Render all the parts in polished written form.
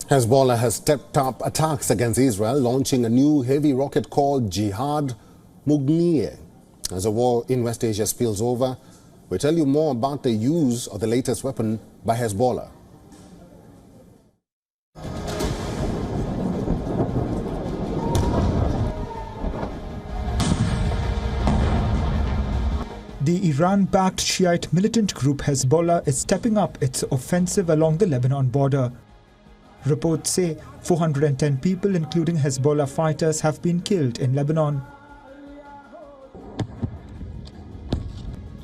Hezbollah has stepped up attacks against Israel, launching a new heavy rocket called Jihad Mugniyeh. As the war in West Asia spills over, we tell you more about the use of the latest weapon by Hezbollah. The Iran-backed Shiite militant group Hezbollah is stepping up its offensive along the Lebanon border. Reports say 410 people, including Hezbollah fighters, have been killed in Lebanon.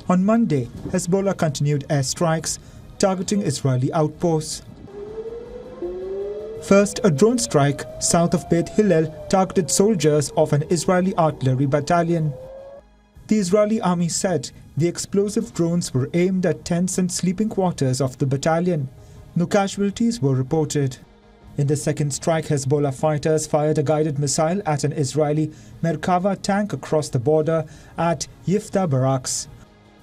On Monday, Hezbollah continued airstrikes targeting Israeli outposts. First, a drone strike south of Beit Hillel targeted soldiers of an Israeli artillery battalion. The Israeli army said the explosive drones were aimed at tents and sleeping quarters of the battalion. No casualties were reported. In the second strike, Hezbollah fighters fired a guided missile at an Israeli Merkava tank across the border at Yifta barracks,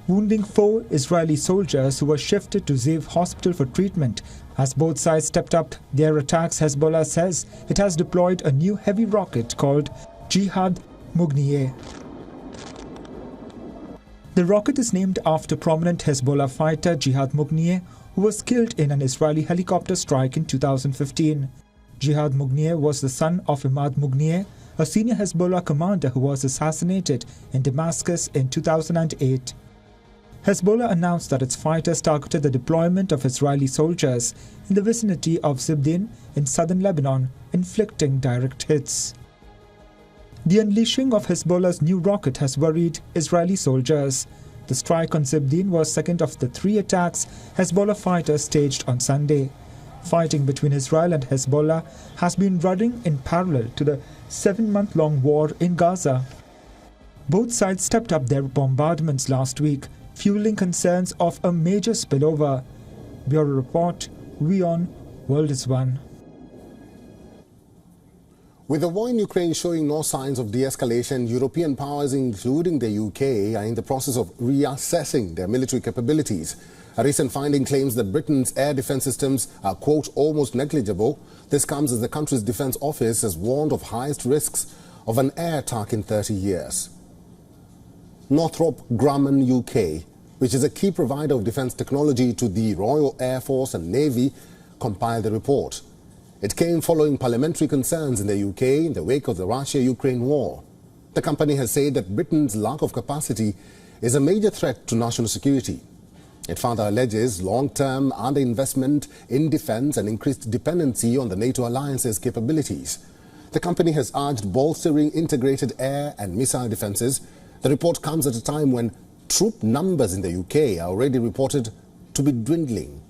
wounding 4 Israeli soldiers who were shifted to Ziv hospital for treatment. As both sides stepped up their attacks, Hezbollah says it has deployed a new heavy rocket called Jihad Mugniyeh. The rocket is named after prominent Hezbollah fighter Jihad Mugniyeh, who was killed in an Israeli helicopter strike in 2015. Jihad Mugniyeh was the son of Imad Mugniyeh, a senior Hezbollah commander who was assassinated in Damascus in 2008. Hezbollah announced that its fighters targeted the deployment of Israeli soldiers in the vicinity of Zibdin in southern Lebanon, inflicting direct hits. The unleashing of Hezbollah's new rocket has worried Israeli soldiers. The strike on Zibdin was second of the 3 attacks Hezbollah fighters staged on Sunday. Fighting between Israel and Hezbollah has been running in parallel to the 7-month-long war in Gaza. Both sides stepped up their bombardments last week, fueling concerns of a major spillover. Bureau Report, WION World is One. With the war in Ukraine showing no signs of de-escalation, European powers, including the UK, are in the process of reassessing their military capabilities. A recent finding claims that Britain's air defence systems are, quote, almost negligible. This comes as the country's defence office has warned of highest risks of an air attack in 30 years. Northrop Grumman UK, which is a key provider of defence technology to the Royal Air Force and Navy, compiled the report. It came following parliamentary concerns in the UK in the wake of the Russia-Ukraine war. The company has said that Britain's lack of capacity is a major threat to national security. It further alleges long-term underinvestment in defence and increased dependency on the NATO alliance's capabilities. The company has urged bolstering integrated air and missile defences. The report comes at a time when troop numbers in the UK are already reported to be dwindling.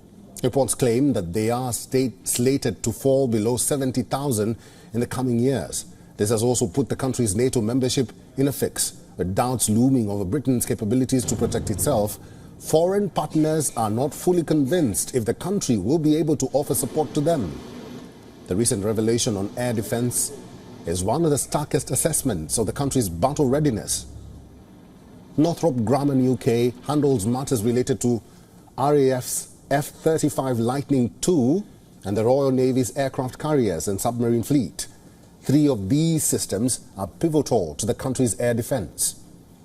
Reports claim that they are slated to fall below 70,000 in the coming years. This has also put the country's NATO membership in a fix, with doubts looming over Britain's capabilities to protect itself. Foreign partners are not fully convinced if the country will be able to offer support to them. The recent revelation on air defence is one of the starkest assessments of the country's battle readiness. Northrop Grumman UK handles matters related to RAF's F-35 Lightning II and the Royal Navy's aircraft carriers and submarine fleet. 3 of these systems are pivotal to the country's air defence.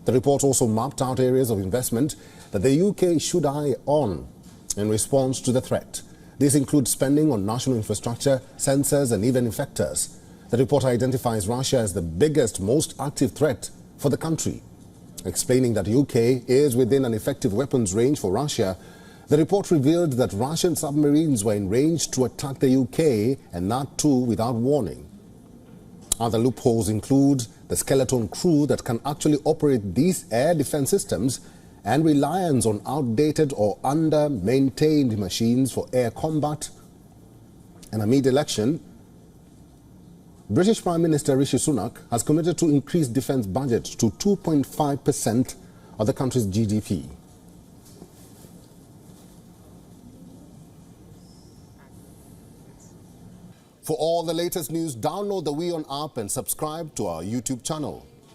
The report also mapped out areas of investment that the UK should eye on in response to the threat. These include spending on national infrastructure, sensors and even effectors. The report identifies Russia as the biggest, most active threat for the country. Explaining that UK is within an effective weapons range for Russia, the report revealed that Russian submarines were in range to attack the UK, and that too without warning. Other loopholes include the skeleton crew that can actually operate these air defence systems and reliance on outdated or under-maintained machines for air combat. And amid election, British Prime Minister Rishi Sunak has committed to increase defence budget to 2.5% of the country's GDP. For all the latest news, download the WION app and subscribe to our YouTube channel.